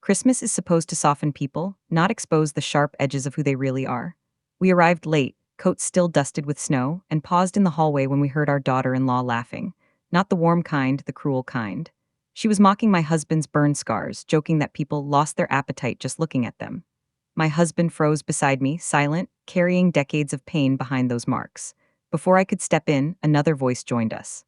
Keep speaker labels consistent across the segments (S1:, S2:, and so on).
S1: Christmas is supposed to soften people, not expose the sharp edges of who they really are. We arrived late, coats still dusted with snow, and paused in the hallway when we heard our daughter-in-law laughing. Not the warm kind, the cruel kind. She was mocking my husband's burn scars, joking that people lost their appetite just looking at them. My husband froze beside me, silent, carrying decades of pain behind those marks. Before I could step in, another voice joined us.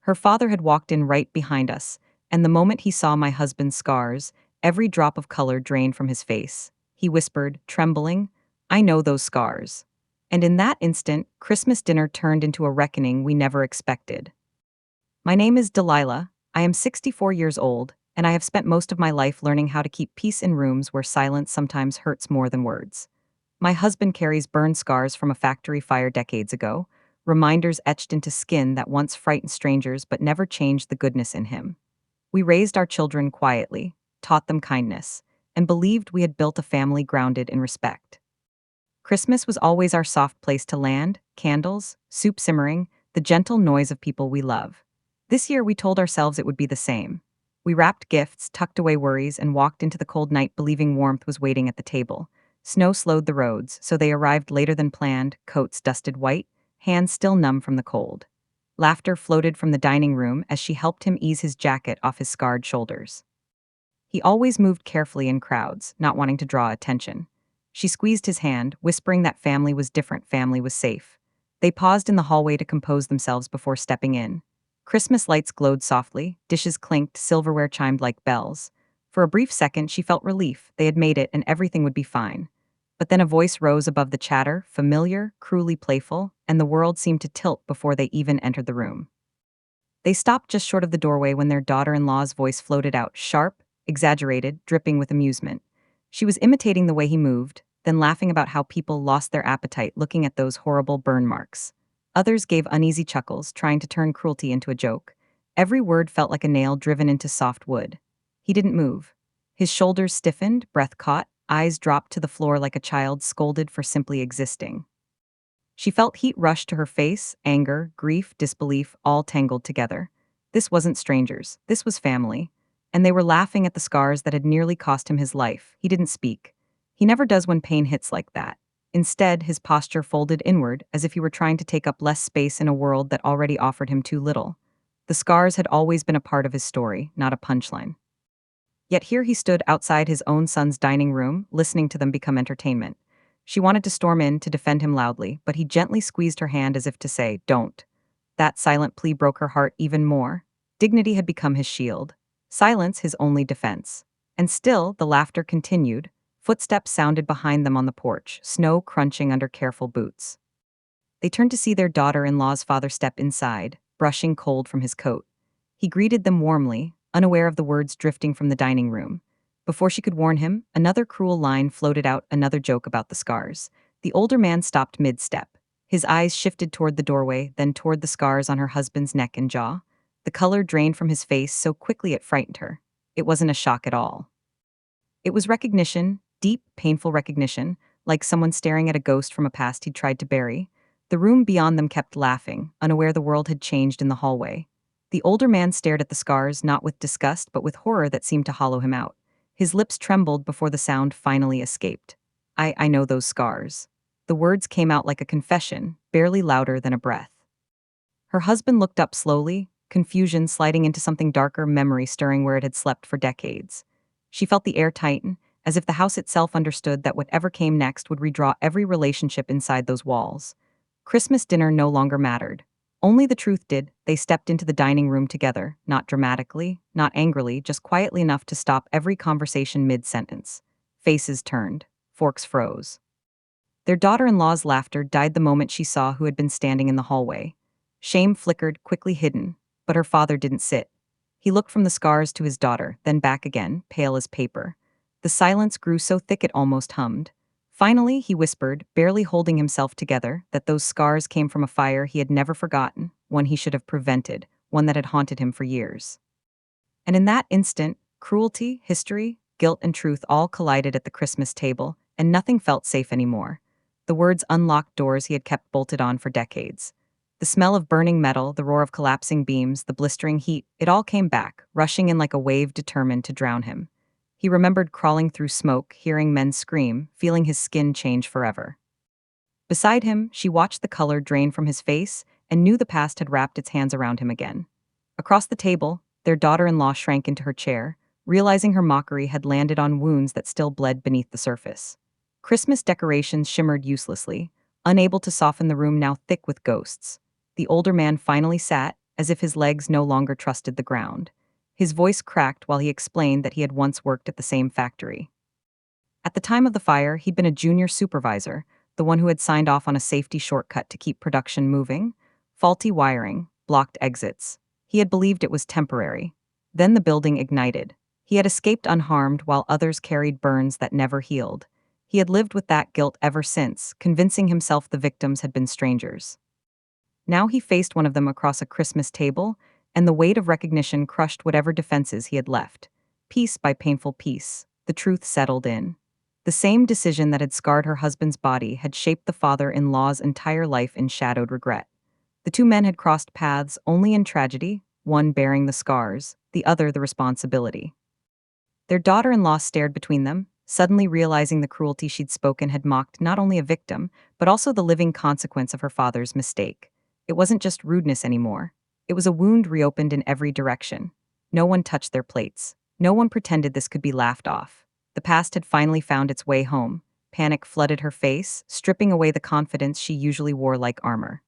S1: Her father had walked in right behind us, and the moment he saw my husband's scars, every drop of color drained from his face. He whispered, trembling, "I know those scars." And in that instant, Christmas dinner turned into a reckoning we never expected. My name is Delilah. I am 64 years old, and I have spent most of my life learning how to keep peace in rooms where silence sometimes hurts more than words. My husband carries burn scars from a factory fire decades ago, reminders etched into skin that once frightened strangers but never changed the goodness in him. We raised our children quietly, taught them kindness, and believed we had built a family grounded in respect. Christmas was always our soft place to land, candles, soup simmering, the gentle noise of people we love. This year we told ourselves it would be the same. We wrapped gifts, tucked away worries, and walked into the cold night believing warmth was waiting at the table. Snow slowed the roads, so they arrived later than planned, coats dusted white, hands still numb from the cold. Laughter floated from the dining room as she helped him ease his jacket off his scarred shoulders. He always moved carefully in crowds, not wanting to draw attention. She squeezed his hand, whispering that family was different, family was safe. They paused in the hallway to compose themselves before stepping in. Christmas lights glowed softly, dishes clinked, silverware chimed like bells. For a brief second, she felt relief. They had made it, and everything would be fine. But then a voice rose above the chatter, familiar, cruelly playful, and the world seemed to tilt before they even entered the room. They stopped just short of the doorway when their daughter-in-law's voice floated out, sharp, exaggerated, dripping with amusement. She was imitating the way he moved, then laughing about how people lost their appetite looking at those horrible burn marks. Others gave uneasy chuckles, trying to turn cruelty into a joke. Every word felt like a nail driven into soft wood. He didn't move. His shoulders stiffened, breath caught, eyes dropped to the floor like a child scolded for simply existing. She felt heat rush to her face, anger, grief, disbelief, all tangled together. This wasn't strangers, this was family. And they were laughing at the scars that had nearly cost him his life. He didn't speak. He never does when pain hits like that. Instead, his posture folded inward, as if he were trying to take up less space in a world that already offered him too little. The scars had always been a part of his story, not a punchline. Yet here he stood outside his own son's dining room, listening to them become entertainment. She wanted to storm in to defend him loudly, but he gently squeezed her hand as if to say, "Don't." That silent plea broke her heart even more. Dignity had become his shield. Silence his only defense. And still, the laughter continued. Footsteps sounded behind them on the porch, snow crunching under careful boots. They turned to see their daughter-in-law's father step inside, brushing cold from his coat. He greeted them warmly, unaware of the words drifting from the dining room. Before she could warn him, another cruel line floated out, another joke about the scars. The older man stopped mid-step. His eyes shifted toward the doorway, then toward the scars on her husband's neck and jaw. The color drained from his face so quickly it frightened her. It wasn't a shock at all. It was recognition, deep, painful recognition, like someone staring at a ghost from a past he'd tried to bury. The room beyond them kept laughing, unaware the world had changed in the hallway. The older man stared at the scars, not with disgust, but with horror that seemed to hollow him out. His lips trembled before the sound finally escaped. I know those scars." The words came out like a confession, barely louder than a breath. Her husband looked up slowly, confusion sliding into something darker, memory stirring where it had slept for decades. She felt the air tighten, as if the house itself understood that whatever came next would redraw every relationship inside those walls. Christmas dinner no longer mattered. Only the truth did. They stepped into the dining room together, not dramatically, not angrily, just quietly enough to stop every conversation mid-sentence. Faces turned. Forks froze. Their daughter-in-law's laughter died the moment she saw who had been standing in the hallway. Shame flickered, quickly hidden, but her father didn't sit. He looked from the scars to his daughter, then back again, pale as paper. The silence grew so thick it almost hummed. Finally, he whispered, barely holding himself together, that those scars came from a fire he had never forgotten, one he should have prevented, one that had haunted him for years. And in that instant, cruelty, history, guilt, and truth all collided at the Christmas table, and nothing felt safe anymore. The words unlocked doors he had kept bolted on for decades. The smell of burning metal, the roar of collapsing beams, the blistering heat, it all came back, rushing in like a wave determined to drown him. He remembered crawling through smoke, hearing men scream, feeling his skin change forever. Beside him, she watched the color drain from his face and knew the past had wrapped its hands around him again. Across the table, their daughter-in-law shrank into her chair, realizing her mockery had landed on wounds that still bled beneath the surface. Christmas decorations shimmered uselessly, unable to soften the room now thick with ghosts. The older man finally sat, as if his legs no longer trusted the ground. His voice cracked while he explained that he had once worked at the same factory. At the time of the fire, he'd been a junior supervisor, the one who had signed off on a safety shortcut to keep production moving. Faulty wiring, blocked exits. He had believed it was temporary. Then the building ignited. He had escaped unharmed while others carried burns that never healed. He had lived with that guilt ever since, convincing himself the victims had been strangers. Now he faced one of them across a Christmas table, and the weight of recognition crushed whatever defenses he had left. Piece by painful piece, the truth settled in. The same decision that had scarred her husband's body had shaped the father-in-law's entire life in shadowed regret. The two men had crossed paths only in tragedy, one bearing the scars, the other the responsibility. Their daughter-in-law stared between them, suddenly realizing the cruelty she'd spoken had mocked not only a victim, but also the living consequence of her father's mistake. It wasn't just rudeness anymore. It was a wound reopened in every direction. No one touched their plates. No one pretended this could be laughed off. The past had finally found its way home. Panic flooded her face, stripping away the confidence she usually wore like armor.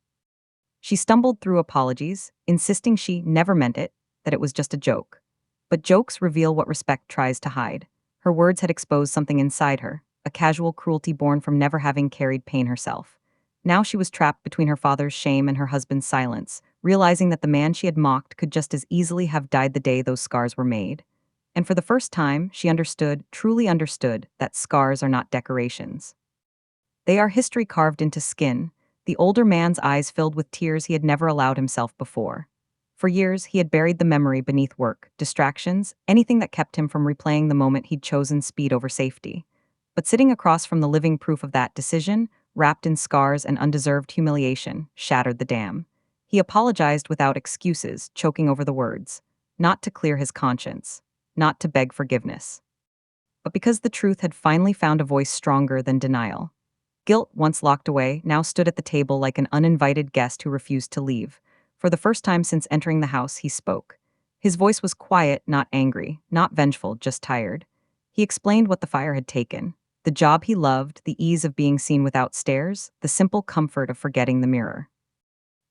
S1: She stumbled through apologies, insisting she never meant it, that it was just a joke. But jokes reveal what respect tries to hide. Her words had exposed something inside her, a casual cruelty born from never having carried pain herself. Now she was trapped between her father's shame and her husband's silence, realizing that the man she had mocked could just as easily have died the day those scars were made. And for the first time, she understood, truly understood, that scars are not decorations. They are history carved into skin. The older man's eyes filled with tears he had never allowed himself before. For years, he had buried the memory beneath work, distractions, anything that kept him from replaying the moment he'd chosen speed over safety. But sitting across from the living proof of that decision, wrapped in scars and undeserved humiliation, shattered the dam. He apologized without excuses, choking over the words. Not to clear his conscience. Not to beg forgiveness. But because the truth had finally found a voice stronger than denial. Guilt, once locked away, now stood at the table like an uninvited guest who refused to leave. For the first time since entering the house, he spoke. His voice was quiet, not angry, not vengeful, just tired. He explained what the fire had taken. The job he loved, the ease of being seen without stares, the simple comfort of forgetting the mirror.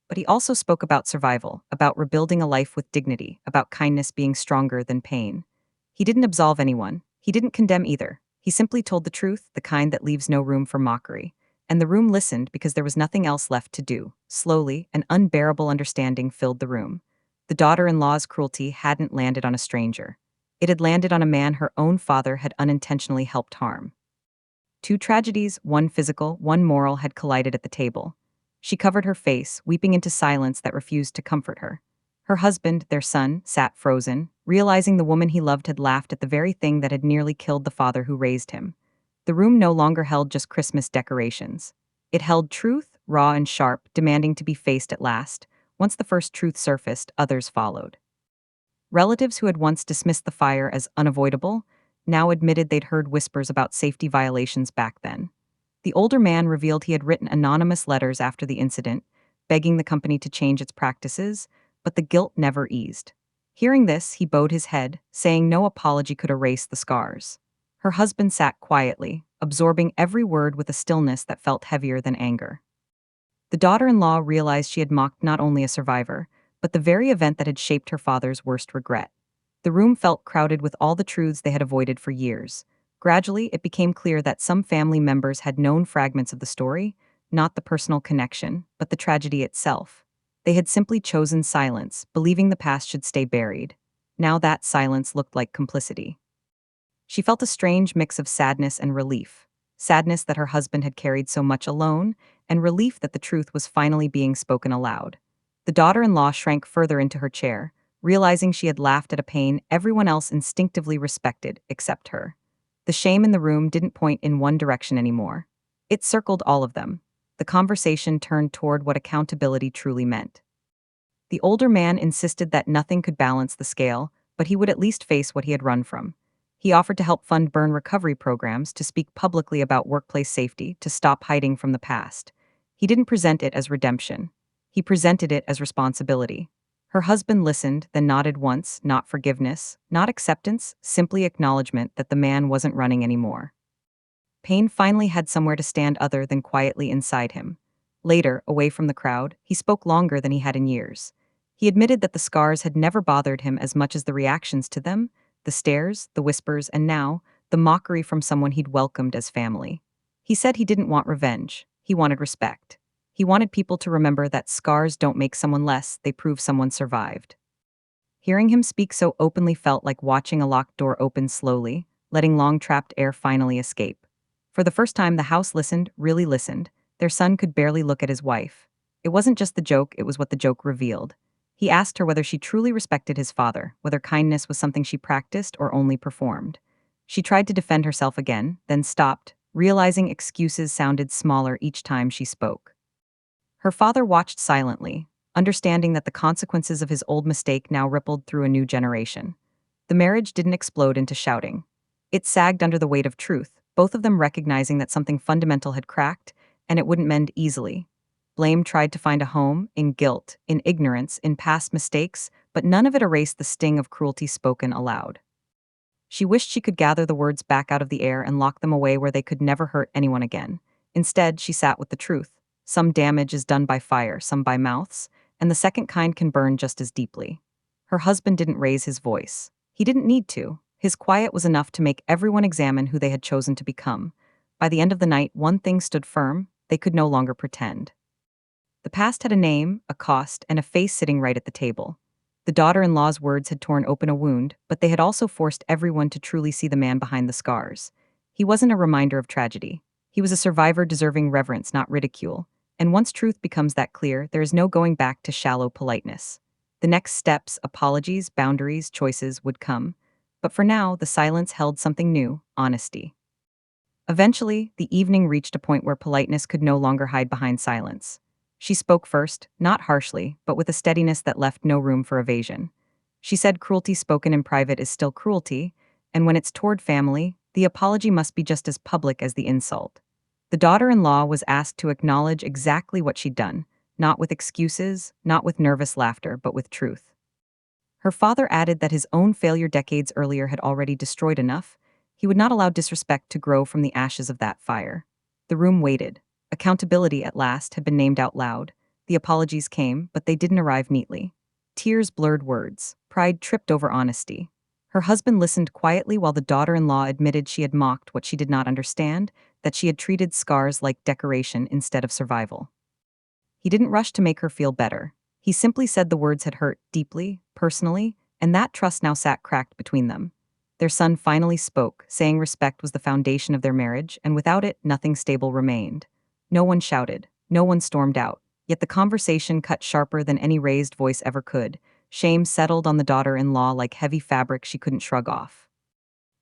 S1: But he also spoke about survival, about rebuilding a life with dignity, about kindness being stronger than pain. He didn't absolve anyone. He didn't condemn either. He simply told the truth, the kind that leaves no room for mockery. And the room listened because there was nothing else left to do. Slowly, an unbearable understanding filled the room. The daughter-in-law's cruelty hadn't landed on a stranger. It had landed on a man her own father had unintentionally helped harm. Two tragedies, one physical, one moral, had collided at the table. She covered her face, weeping into silence that refused to comfort her. Her husband, their son, sat frozen, realizing the woman he loved had laughed at the very thing that had nearly killed the father who raised him. The room no longer held just Christmas decorations. It held truth, raw and sharp, demanding to be faced at last. Once the first truth surfaced, others followed. Relatives who had once dismissed the fire as unavoidable now admitted they'd heard whispers about safety violations back then. The older man revealed he had written anonymous letters after the incident, begging the company to change its practices, but the guilt never eased. Hearing this, he bowed his head, saying no apology could erase the scars. Her husband sat quietly, absorbing every word with a stillness that felt heavier than anger. The daughter-in-law realized she had mocked not only a survivor, but the very event that had shaped her father's worst regret. The room felt crowded with all the truths they had avoided for years. Gradually, it became clear that some family members had known fragments of the story, not the personal connection, but the tragedy itself. They had simply chosen silence, believing the past should stay buried. Now that silence looked like complicity. She felt a strange mix of sadness and relief. Sadness that her husband had carried so much alone, and relief that the truth was finally being spoken aloud. The daughter-in-law shrank further into her chair, realizing she had laughed at a pain everyone else instinctively respected except her. The shame in the room didn't point in one direction anymore. It circled all of them. The conversation turned toward what accountability truly meant. The older man insisted that nothing could balance the scale, but he would at least face what he had run from. He offered to help fund burn recovery programs, to speak publicly about workplace safety, to stop hiding from the past. He didn't present it as redemption. He presented it as responsibility. Her husband listened, then nodded once, not forgiveness, not acceptance, simply acknowledgement that the man wasn't running anymore. Payne finally had somewhere to stand other than quietly inside him. Later, away from the crowd, he spoke longer than he had in years. He admitted that the scars had never bothered him as much as the reactions to them, the stares, the whispers, and now, the mockery from someone he'd welcomed as family. He said he didn't want revenge, he wanted respect. He wanted people to remember that scars don't make someone less, they prove someone survived. Hearing him speak so openly felt like watching a locked door open slowly, letting long-trapped air finally escape. For the first time, the house listened, really listened. Their son could barely look at his wife. It wasn't just the joke, it was what the joke revealed. He asked her whether she truly respected his father, whether kindness was something she practiced or only performed. She tried to defend herself again, then stopped, realizing excuses sounded smaller each time she spoke. Her father watched silently, understanding that the consequences of his old mistake now rippled through a new generation. The marriage didn't explode into shouting. It sagged under the weight of truth, both of them recognizing that something fundamental had cracked, and it wouldn't mend easily. Blame tried to find a home in guilt, in ignorance, in past mistakes, but none of it erased the sting of cruelty spoken aloud. She wished she could gather the words back out of the air and lock them away where they could never hurt anyone again. Instead, she sat with the truth. Some damage is done by fire, some by mouths, and the second kind can burn just as deeply. Her husband didn't raise his voice. He didn't need to. His quiet was enough to make everyone examine who they had chosen to become. By the end of the night, one thing stood firm: they could no longer pretend. The past had a name, a cost, and a face sitting right at the table. The daughter-in-law's words had torn open a wound, but they had also forced everyone to truly see the man behind the scars. He wasn't a reminder of tragedy. He was a survivor deserving reverence, not ridicule. And once truth becomes that clear, there is no going back to shallow politeness. The next steps, apologies, boundaries, choices, would come. But for now, the silence held something new: honesty. Eventually, the evening reached a point where politeness could no longer hide behind silence. She spoke first, not harshly, but with a steadiness that left no room for evasion. She said cruelty spoken in private is still cruelty, and when it's toward family, the apology must be just as public as the insult. The daughter-in-law was asked to acknowledge exactly what she'd done, not with excuses, not with nervous laughter, but with truth. Her father added that his own failure decades earlier had already destroyed enough. He would not allow disrespect to grow from the ashes of that fire. The room waited. Accountability, at last, had been named out loud. The apologies came, but they didn't arrive neatly. Tears blurred words. Pride tripped over honesty. Her husband listened quietly while the daughter-in-law admitted she had mocked what she did not understand, that she had treated scars like decoration instead of survival. He didn't rush to make her feel better. He simply said the words had hurt deeply, personally, and that trust now sat cracked between them. Their son finally spoke, saying respect was the foundation of their marriage, and without it, nothing stable remained. No one shouted. No one stormed out. Yet the conversation cut sharper than any raised voice ever could. Shame settled on the daughter-in-law like heavy fabric she couldn't shrug off.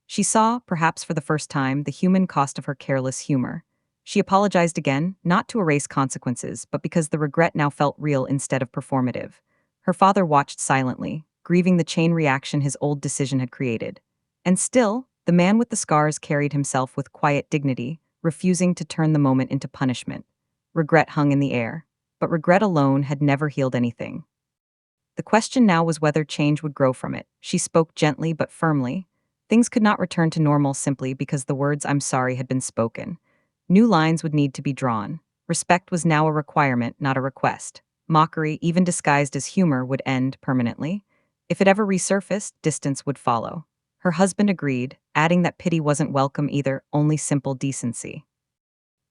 S1: She saw, perhaps for the first time, the human cost of her careless humor. She apologized again, not to erase consequences, but because the regret now felt real instead of performative. Her father watched silently, grieving the chain reaction his old decision had created. And still, the man with the scars carried himself with quiet dignity, refusing to turn the moment into punishment. Regret hung in the air, but regret alone had never healed anything. The question now was whether change would grow from it. She spoke gently but firmly. Things could not return to normal simply because the words "I'm sorry" had been spoken. New lines would need to be drawn. Respect was now a requirement, not a request. Mockery, even disguised as humor, would end permanently. If it ever resurfaced, distance would follow. Her husband agreed, adding that pity wasn't welcome either, only simple decency.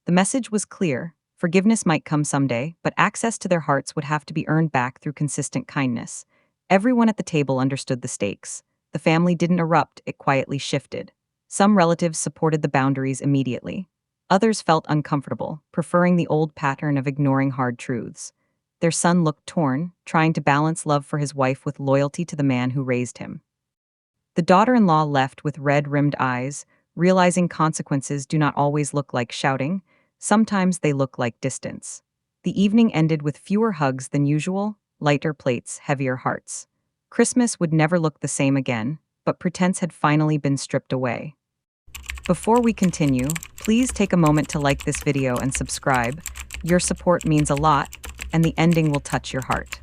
S1: The message was clear. Forgiveness might come someday, but access to their hearts would have to be earned back through consistent kindness. Everyone at the table understood the stakes. The family didn't erupt, it quietly shifted. Some relatives supported the boundaries immediately. Others felt uncomfortable, preferring the old pattern of ignoring hard truths. Their son looked torn, trying to balance love for his wife with loyalty to the man who raised him. The daughter-in-law left with red-rimmed eyes, realizing consequences do not always look like shouting. Sometimes they look like distance. The evening ended with fewer hugs than usual, lighter plates, heavier hearts. Christmas would never look the same again. but pretense had finally been stripped away. Before we continue, please take a moment to like this video and subscribe. Your support means a lot, and the ending will touch your heart.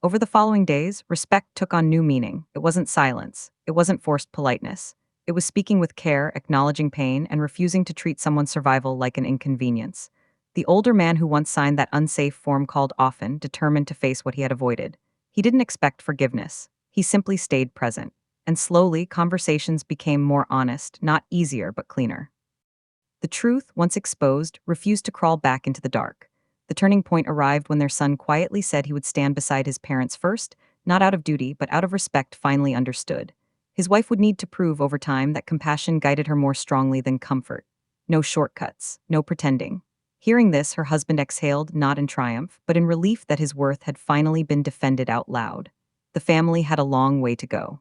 S1: Over the following days, respect took on new meaning. It wasn't silence. It wasn't forced politeness. It was speaking with care, acknowledging pain, and refusing to treat someone's survival like an inconvenience. The older man who once signed that unsafe form called often, determined to face what he had avoided. He didn't expect forgiveness. He simply stayed present. And slowly, conversations became more honest, not easier, but cleaner. The truth, once exposed, refused to crawl back into the dark. The turning point arrived when their son quietly said he would stand beside his parents first, not out of duty, but out of respect, finally understood. His wife would need to prove over time that compassion guided her more strongly than comfort. No shortcuts, no pretending. Hearing this, her husband exhaled, not in triumph, but in relief that his worth had finally been defended out loud. The family had a long way to go.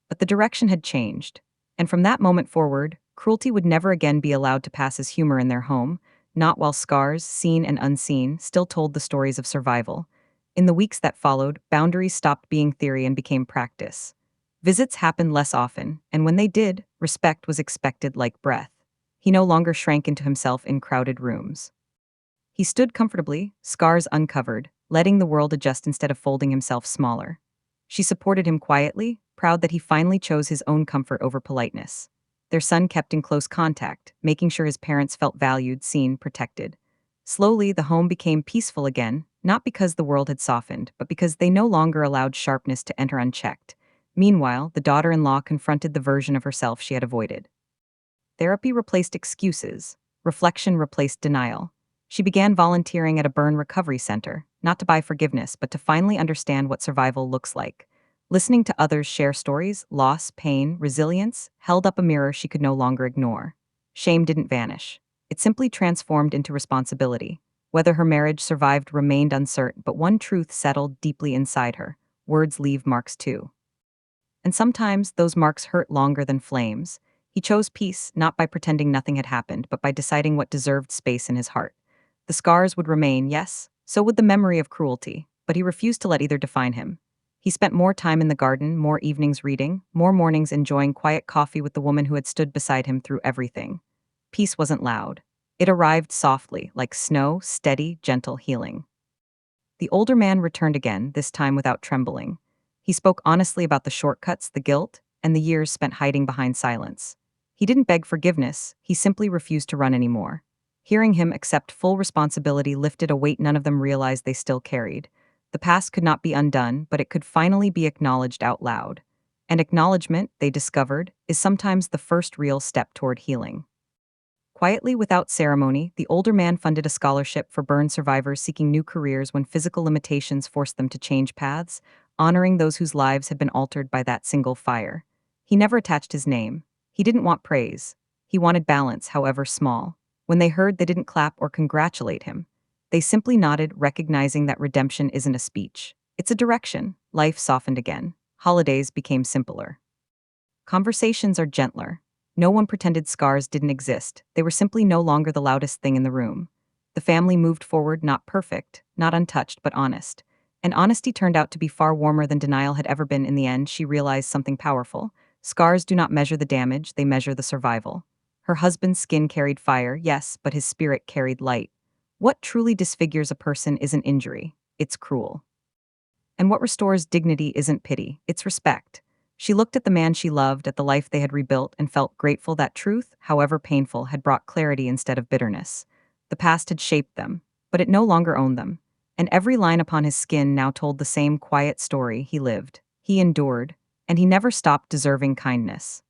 S1: But the direction had changed. And from that moment forward, cruelty would never again be allowed to pass as humor in their home, not while scars, seen and unseen, still told the stories of survival. In the weeks that followed, boundaries stopped being theory and became practice. Visits happened less often, and when they did, respect was expected like breath. He no longer shrank into himself in crowded rooms. He stood comfortably, scars uncovered, letting the world adjust instead of folding himself smaller. She supported him quietly, proud that he finally chose his own comfort over politeness. Their son kept in close contact, making sure his parents felt valued, seen, protected. Slowly, the home became peaceful again, not because the world had softened, but because they no longer allowed sharpness to enter unchecked. Meanwhile, the daughter-in-law confronted the version of herself she had avoided. Therapy replaced excuses. Reflection replaced denial. She began volunteering at a burn recovery center, not to buy forgiveness, but to finally understand what survival looks like. Listening to others share stories, loss, pain, resilience, held up a mirror she could no longer ignore. Shame didn't vanish. It simply transformed into responsibility. Whether her marriage survived remained uncertain, but one truth settled deeply inside her. Words leave marks too. And sometimes those marks hurt longer than flames. He chose peace, not by pretending nothing had happened, but by deciding what deserved space in his heart. The scars would remain, yes, so would the memory of cruelty, but he refused to let either define him. He spent more time in the garden, more evenings reading, more mornings enjoying quiet coffee with the woman who had stood beside him through everything. Peace wasn't loud. It arrived softly, like snow, steady, gentle healing. The older man returned again, this time without trembling. He spoke honestly about the shortcuts, the guilt, and the years spent hiding behind silence. He didn't beg forgiveness, he simply refused to run anymore. Hearing him accept full responsibility lifted a weight none of them realized they still carried. The past could not be undone, but it could finally be acknowledged out loud. And acknowledgement, they discovered, is sometimes the first real step toward healing. Quietly, without ceremony, the older man funded a scholarship for burn survivors seeking new careers when physical limitations forced them to change paths, honoring those whose lives had been altered by that single fire. He never attached his name. He didn't want praise. He wanted balance, however small. When they heard, they didn't clap or congratulate him. They simply nodded, recognizing that redemption isn't a speech. It's a direction. Life softened again. Holidays became simpler. Conversations are gentler. No one pretended scars didn't exist. They were simply no longer the loudest thing in the room. The family moved forward, not perfect, not untouched, but honest. And honesty turned out to be far warmer than denial had ever been. In the end, she realized something powerful. Scars do not measure the damage, they measure the survival. Her husband's skin carried fire, yes, but his spirit carried light. What truly disfigures a person isn't injury, it's cruel. And what restores dignity isn't pity, it's respect. She looked at the man she loved, at the life they had rebuilt, and felt grateful that truth, however painful, had brought clarity instead of bitterness. The past had shaped them, but it no longer owned them. And every line upon his skin now told the same quiet story. He lived, he endured, and he never stopped deserving kindness.